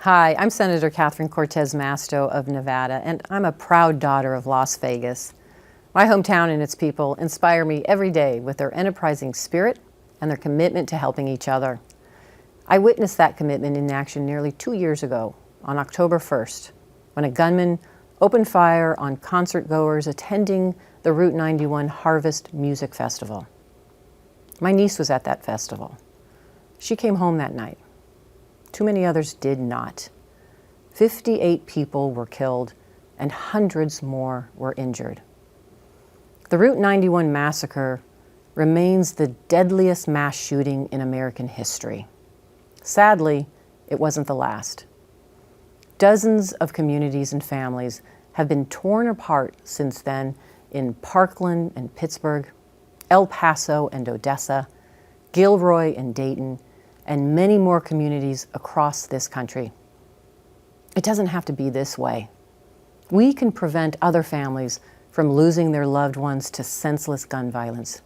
Hi, I'm Senator Cortez Masto of Nevada, and I'm a proud daughter of Las Vegas. My hometown and its people inspire me every day with their enterprising spirit and their commitment to helping each other. I witnessed that commitment in action nearly 2 years ago, on October 1st, when a gunman opened fire on concert-goers attending the Route 91 Harvest Music Festival. My niece was at that festival. She came home that night. Too many others did not. 58 people were killed and hundreds more were injured. The Route 91 massacre remains the deadliest mass shooting in American history. Sadly, it wasn't the last. Dozens of communities and families have been torn apart since then in Parkland and Pittsburgh, El Paso and Odessa, Gilroy and Dayton, and many more communities across this country. It doesn't have to be this way. We can prevent other families from losing their loved ones to senseless gun violence.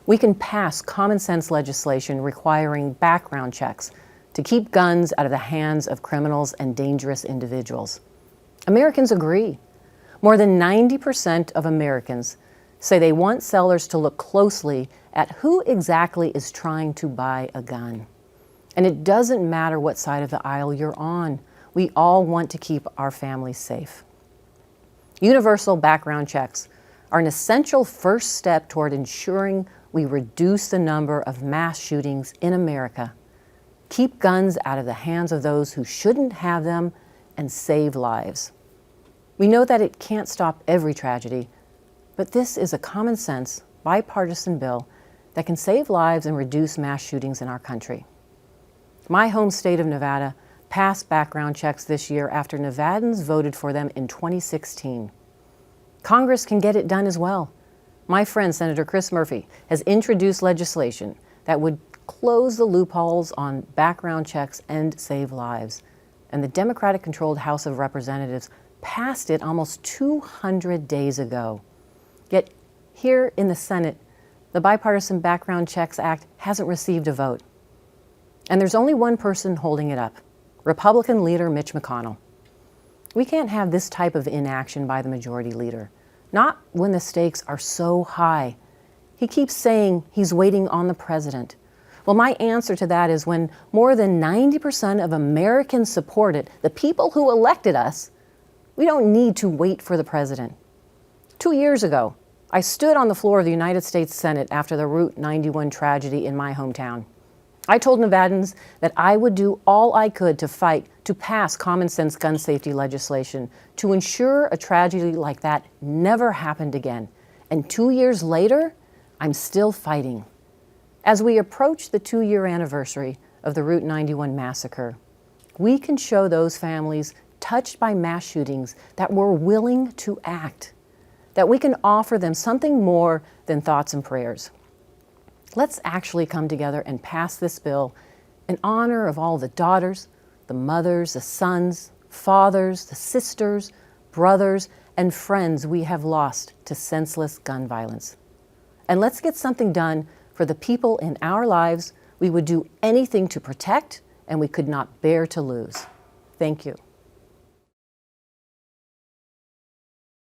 We can pass common sense legislation requiring background checks to keep guns out of the hands of criminals and dangerous individuals. Americans agree. More than 90% of Americans say they want sellers to look closely at who exactly is trying to buy a gun. And it doesn't matter what side of the aisle you're on. We all want to keep our families safe. Universal background checks are an essential first step toward ensuring we reduce the number of mass shootings in America, keep guns out of the hands of those who shouldn't have them, and save lives. We know that it can't stop every tragedy, but this is a common sense, bipartisan bill that can save lives and reduce mass shootings in our country. My home state of Nevada passed background checks this year after Nevadans voted for them in 2016. Congress can get it done as well. My friend, Senator Chris Murphy, has introduced legislation that would close the loopholes on background checks and save lives. And the Democratic-controlled House of Representatives passed it almost 200 days ago. Yet here in the Senate, the Bipartisan Background Checks Act hasn't received a vote. And there's only one person holding it up, Republican Leader Mitch McConnell. We can't have this type of inaction by the majority leader, not when the stakes are so high. He keeps saying he's waiting on the president. Well, my answer to that is when more than 90% of Americans support it, the people who elected us, we don't need to wait for the president. 2 years ago, I stood on the floor of the United States Senate after the Route 91 tragedy in my hometown. I told Nevadans that I would do all I could to fight to pass common sense gun safety legislation to ensure a tragedy like that never happened again. And 2 years later, I'm still fighting. As we approach the 2-year anniversary of the Route 91 massacre, we can show those families touched by mass shootings that we're willing to act, that we can offer them something more than thoughts and prayers. Let's actually come together and pass this bill in honor of all the daughters, the mothers, the sons, fathers, the sisters, brothers, and friends we have lost to senseless gun violence. And let's get something done for the people in our lives we would do anything to protect and we could not bear to lose. Thank you.